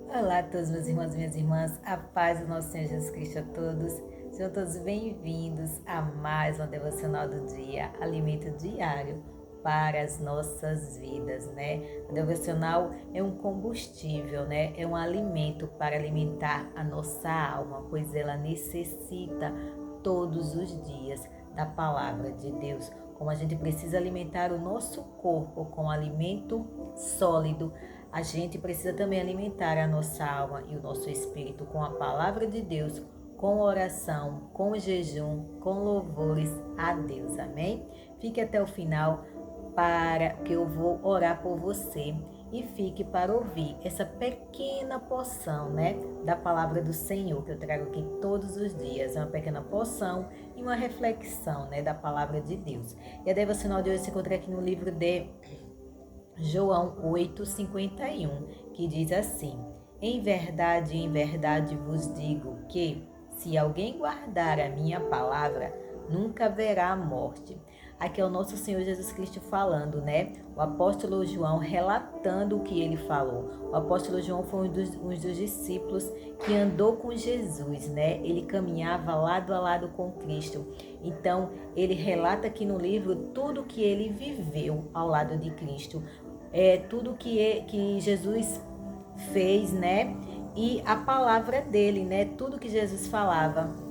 Olá a todos, meus irmãos e minhas irmãs, a paz do nosso Senhor Jesus Cristo a todos. Sejam todos bem-vindos a mais uma devocional do dia, alimento diário para as nossas vidas, né? A devocional é um combustível, né? É um alimento para alimentar a nossa alma, pois ela necessita todos os dias da palavra de Deus. Como a gente precisa alimentar o nosso corpo com alimento sólido, a gente precisa também alimentar a nossa alma e o nosso espírito com a palavra de Deus, com oração, com jejum, com louvores a Deus. Amém? Fique até o final para que eu vou orar por você e fique para ouvir essa pequena porção, né, da palavra do Senhor que eu trago aqui todos os dias. É uma pequena porção e uma reflexão, né, da palavra de Deus. E a devocional de hoje se encontra aqui no livro de João 8:51, que diz assim: em verdade vos digo que, se alguém guardar a minha palavra, nunca verá a morte. Aqui é o nosso Senhor Jesus Cristo falando, né? O apóstolo João relatando o que ele falou. O apóstolo João foi um dos discípulos que andou com Jesus, né? Ele caminhava lado a lado com Cristo. Então, ele relata aqui no livro tudo que ele viveu ao lado de Cristo, tudo que Jesus fez, né? E a palavra dele, né? Tudo que Jesus falava.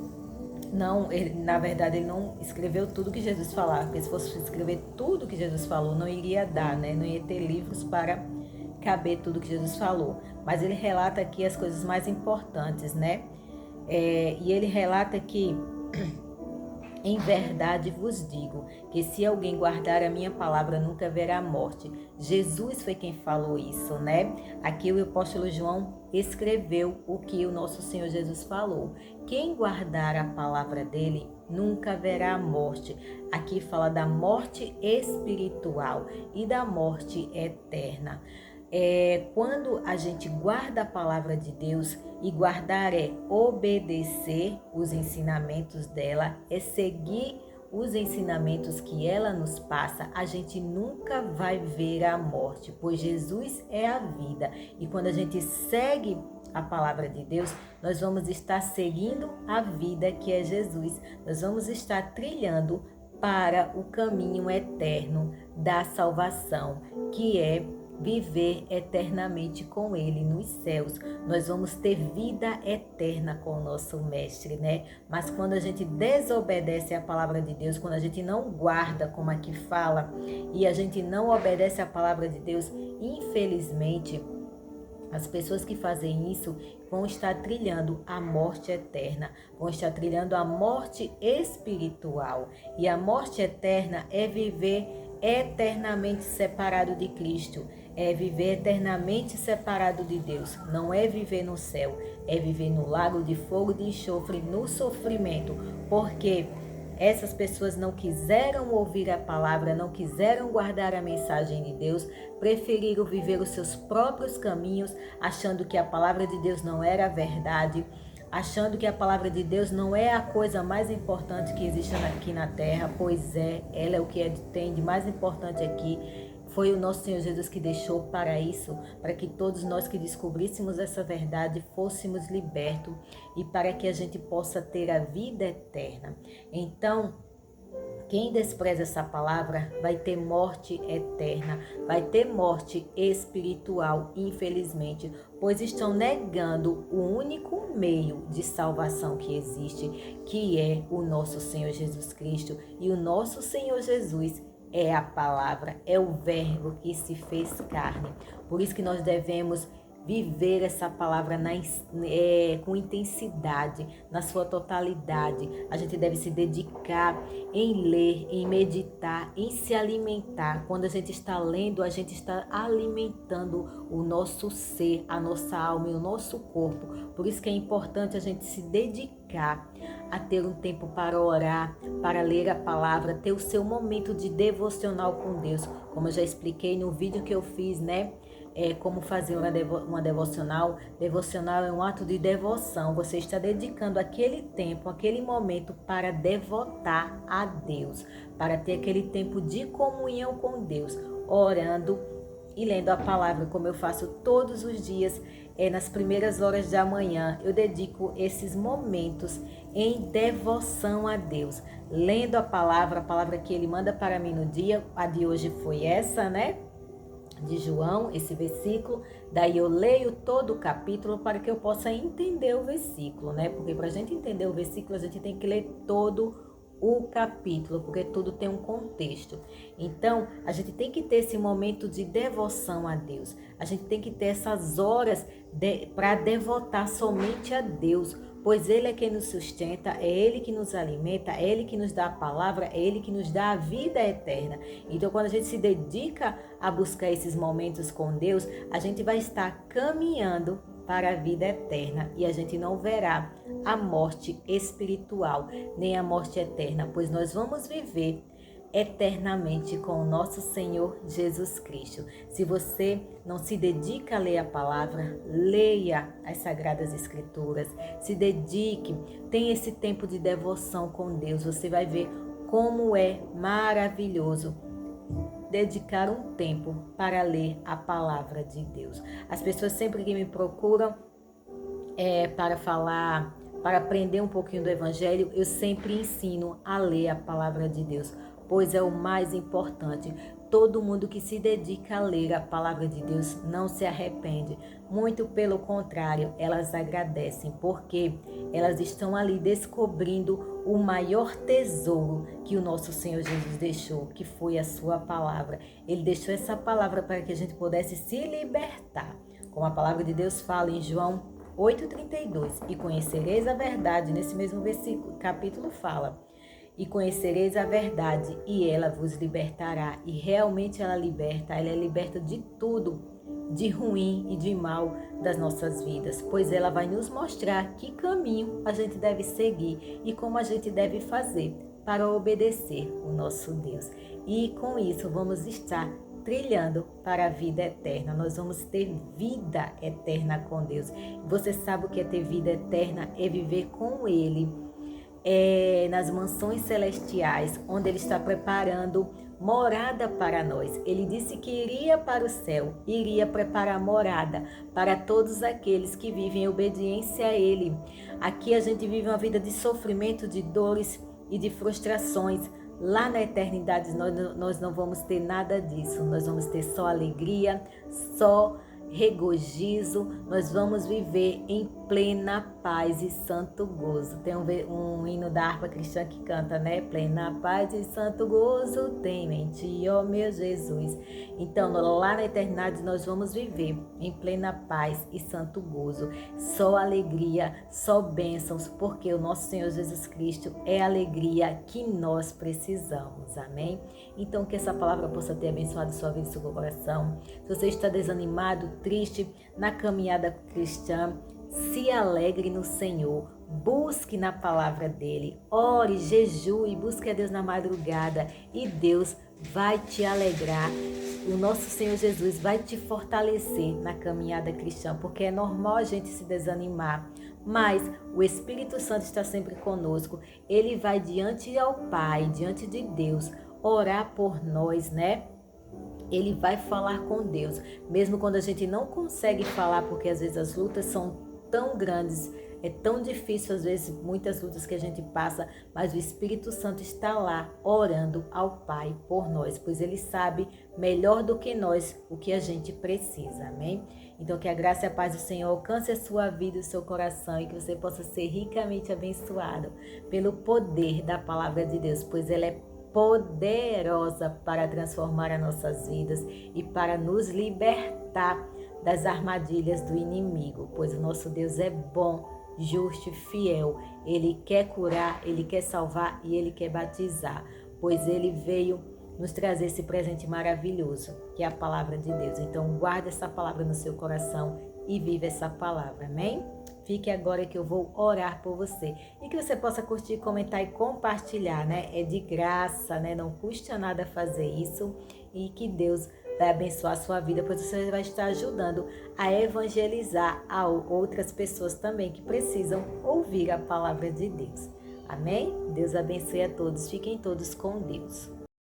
Não, na verdade, ele não escreveu tudo que Jesus falava, porque se fosse escrever tudo que Jesus falou, não iria dar, né? Não ia ter livros para caber tudo que Jesus falou. Mas ele relata aqui as coisas mais importantes, né? E ele relata que em verdade vos digo que, se alguém guardar a minha palavra, nunca verá a morte. Jesus foi quem falou isso, né? Aqui o apóstolo João escreveu o que o nosso Senhor Jesus falou. Quem guardar a palavra dele nunca verá a morte. Aqui fala da morte espiritual e da morte eterna. Quando a gente guarda a palavra de Deus, e guardar é obedecer os ensinamentos dela, é seguir os ensinamentos que ela nos passa, a gente nunca vai ver a morte, pois Jesus é a vida. E quando a gente segue a palavra de Deus, nós vamos estar seguindo a vida que é Jesus. Nós vamos estar trilhando para o caminho eterno da salvação, que é viver eternamente com Ele nos céus. Nós vamos ter vida eterna com o nosso Mestre, né? Mas quando a gente desobedece a palavra de Deus, quando a gente não guarda, como aqui fala, e a gente não obedece a palavra de Deus, infelizmente, as pessoas que fazem isso vão estar trilhando a morte eterna, vão estar trilhando a morte espiritual. E a morte eterna é viver eternamente separado de Cristo, é viver eternamente separado de Deus. Não é viver no céu, é viver no lago de fogo e de enxofre, no sofrimento, porque essas pessoas não quiseram ouvir a palavra, não quiseram guardar a mensagem de Deus, preferiram viver os seus próprios caminhos, achando que a palavra de Deus não era a verdade, achando que a palavra de Deus não é a coisa mais importante que existe aqui na terra, pois ela é o que tem de mais importante aqui. Foi o nosso Senhor Jesus que deixou para isso, para que todos nós que descobríssemos essa verdade fôssemos libertos e para que a gente possa ter a vida eterna. Então, quem despreza essa palavra vai ter morte eterna, vai ter morte espiritual, infelizmente, pois estão negando o único meio de salvação que existe, que é o nosso Senhor Jesus Cristo. E o nosso Senhor Jesus é a palavra, é o verbo que se fez carne. Por isso que nós devemos viver essa palavra com intensidade, na sua totalidade. A gente deve se dedicar em ler, em meditar, em se alimentar. Quando a gente está lendo, a gente está alimentando o nosso ser, a nossa alma e o nosso corpo. Por isso que é importante a gente se dedicar a ter um tempo para orar, para ler a palavra, ter o seu momento de devocional com Deus. Como eu já expliquei no vídeo que eu fiz, né? Como fazer uma devocional. Devocional é um ato de devoção. Você está dedicando aquele tempo, aquele momento para devotar a Deus, para ter aquele tempo de comunhão com Deus, orando, e lendo a palavra, como eu faço todos os dias, nas primeiras horas da manhã. Eu dedico esses momentos em devoção a Deus, lendo a palavra que Ele manda para mim no dia. A de hoje foi essa, né? De João, esse versículo. Daí eu leio todo o capítulo para que eu possa entender o versículo, né? Porque para a gente entender o versículo, a gente tem que ler todo o capítulo, porque tudo tem um contexto. Então, a gente tem que ter esse momento de devoção a Deus. A gente tem que ter essas horas para devotar somente a Deus, pois Ele é quem nos sustenta, é Ele que nos alimenta, é Ele que nos dá a palavra, é Ele que nos dá a vida eterna. Então, quando a gente se dedica a buscar esses momentos com Deus, a gente vai estar caminhando para a vida eterna e a gente não verá a morte espiritual, nem a morte eterna, pois nós vamos viver eternamente com o nosso Senhor Jesus Cristo. Se você não se dedica a ler a palavra, leia as Sagradas Escrituras, se dedique, tenha esse tempo de devoção com Deus, você vai ver como é maravilhoso dedicar um tempo para ler a palavra de Deus. As pessoas sempre que me procuram para falar, para aprender um pouquinho do Evangelho, eu sempre ensino a ler a palavra de Deus, pois é o mais importante. Todo mundo que se dedica a ler a palavra de Deus não se arrepende. Muito pelo contrário, elas agradecem, porque elas estão ali descobrindo o maior tesouro que o nosso Senhor Jesus deixou, que foi a sua palavra. Ele deixou essa palavra para que a gente pudesse se libertar. Como a palavra de Deus fala em João 8,32, e conhecereis a verdade, nesse mesmo versículo, capítulo fala, e conhecereis a verdade, e ela vos libertará. E realmente ela é liberta de tudo, de ruim e de mal das nossas vidas, pois ela vai nos mostrar que caminho a gente deve seguir e como a gente deve fazer para obedecer o nosso Deus. E com isso vamos estar trilhando para a vida eterna. Nós vamos ter vida eterna com Deus. Você sabe o que é ter vida eterna? É viver com Ele, nas mansões celestiais, onde Ele está preparando morada para nós. Ele disse que iria para o céu, iria preparar morada para todos aqueles que vivem em obediência a Ele. Aqui a gente vive uma vida de sofrimento, de dores e de frustrações. Lá na eternidade nós não vamos ter nada disso. Nós vamos ter só alegria, só regozijo, nós vamos viver em plena paz e santo gozo. Tem um hino da harpa cristã que canta, né? Plena paz e santo gozo tenho em ti, ó meu Jesus. Então, lá na eternidade nós vamos viver em plena paz e santo gozo. Só alegria, só bênçãos, porque o nosso Senhor Jesus Cristo é a alegria que nós precisamos. Amém? Então, que essa palavra possa ter abençoado sua vida e seu coração. Se você está desanimado, triste na caminhada cristã, se alegre no Senhor, busque na palavra dele, ore, jejue, busque a Deus na madrugada e Deus vai te alegrar. O nosso Senhor Jesus vai te fortalecer na caminhada cristã, porque é normal a gente se desanimar, mas o Espírito Santo está sempre conosco. Ele vai diante ao Pai, diante de Deus, orar por nós, né? Ele vai falar com Deus, mesmo quando a gente não consegue falar, porque às vezes as lutas são tão grandes, é tão difícil às vezes, muitas lutas que a gente passa, mas o Espírito Santo está lá orando ao Pai por nós, pois Ele sabe melhor do que nós o que a gente precisa, amém? Então que a graça e a paz do Senhor alcance a sua vida e o seu coração e que você possa ser ricamente abençoado pelo poder da palavra de Deus, pois ela é poderosa para transformar as nossas vidas e para nos libertar das armadilhas do inimigo, pois o nosso Deus é bom, justo e fiel. Ele quer curar, Ele quer salvar e Ele quer batizar, pois Ele veio nos trazer esse presente maravilhoso, que é a palavra de Deus. Então guarda essa palavra no seu coração e vive essa palavra, amém? Fique agora que eu vou orar por você. E que você possa curtir, comentar e compartilhar, né? É de graça, né? Não custa nada fazer isso. E que Deus vai abençoar a sua vida, pois você vai estar ajudando a evangelizar a outras pessoas também que precisam ouvir a palavra de Deus. Amém? Deus abençoe a todos. Fiquem todos com Deus.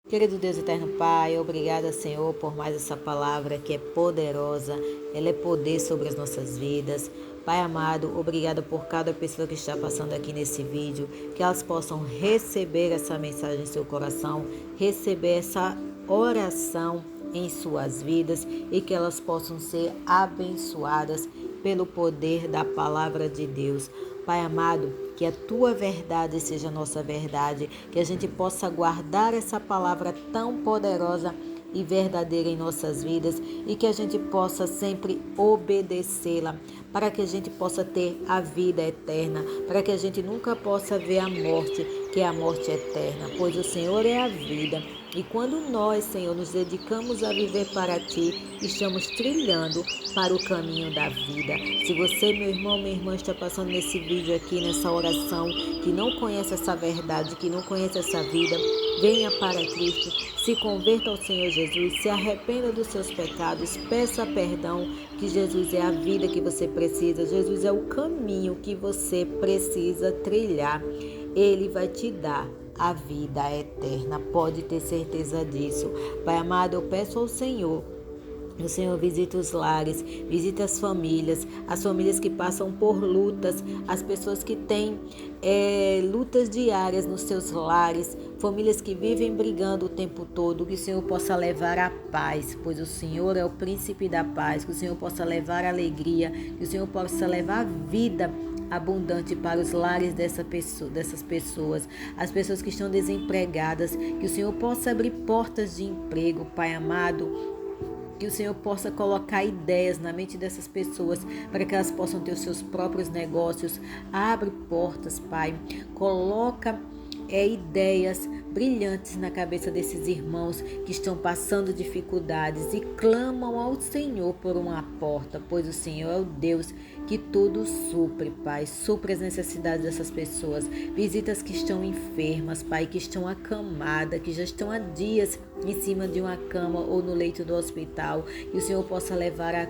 Querido Deus eterno Pai, obrigada, Senhor, por mais essa palavra que é poderosa, ela é poder sobre as nossas vidas. Pai amado, obrigada por cada pessoa que está passando aqui nesse vídeo, que elas possam receber essa mensagem em seu coração, receber essa oração em suas vidas e que elas possam ser abençoadas pelo poder da palavra de Deus. Pai amado, que a tua verdade seja a nossa verdade, que a gente possa guardar essa palavra tão poderosa e verdadeira em nossas vidas e que a gente possa sempre obedecê-la, para que a gente possa ter a vida eterna, para que a gente nunca possa ver a morte, que é a morte eterna, pois o Senhor é a vida. E quando nós, Senhor, nos dedicamos a viver para Ti, estamos trilhando para o caminho da vida. Se você, meu irmão, minha irmã, está passando nesse vídeo aqui, nessa oração, que não conhece essa verdade, que não conhece essa vida, venha para Cristo, se converta ao Senhor Jesus, se arrependa dos seus pecados, peça perdão, que Jesus é a vida que você precisa, Jesus é o caminho que você precisa trilhar. Ele vai te dar a vida eterna, pode ter certeza disso. Pai amado, eu peço ao Senhor, o Senhor visita os lares, visita as famílias que passam por lutas, as pessoas que têm lutas diárias nos seus lares, famílias que vivem brigando o tempo todo, que o Senhor possa levar a paz, pois o Senhor é o príncipe da paz, que o Senhor possa levar alegria, que o Senhor possa levar vida abundante para os lares dessas pessoas, as pessoas que estão desempregadas, que o Senhor possa abrir portas de emprego, Pai amado, que o Senhor possa colocar ideias na mente dessas pessoas para que elas possam ter os seus próprios negócios. Abre portas, Pai. Coloca ideias brilhantes na cabeça desses irmãos que estão passando dificuldades e clamam ao Senhor por uma porta, pois o Senhor é o Deus que tudo supre, Pai. Supre as necessidades dessas pessoas. Visita as que estão enfermas, Pai, que estão acamadas, que já estão há dias em cima de uma cama ou no leito do hospital. Que o Senhor possa levar a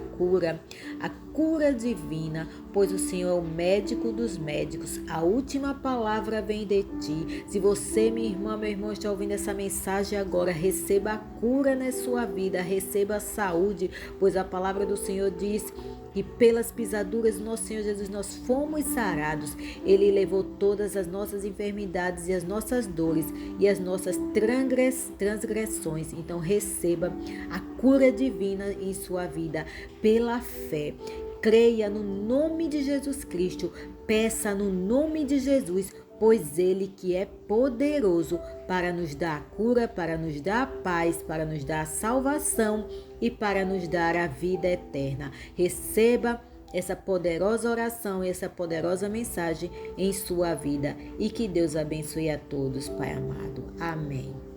cura divina, pois o Senhor é o médico dos médicos. A última palavra vem de Ti. Se você, minha irmã, meu irmão, está ouvindo essa mensagem agora, receba a cura na sua vida, receba a saúde, pois a palavra do Senhor diz que pelas pisaduras do nosso Senhor Jesus nós fomos sarados. Ele levou todas as nossas enfermidades e as nossas dores e as nossas transgressões. Então receba a cura divina em sua vida pela fé. Creia no nome de Jesus Cristo, peça no nome de Jesus, pois Ele que é poderoso para nos dar a cura, para nos dar a paz, para nos dar a salvação e para nos dar a vida eterna. Receba essa poderosa oração e essa poderosa mensagem em sua vida e que Deus abençoe a todos, Pai amado. Amém.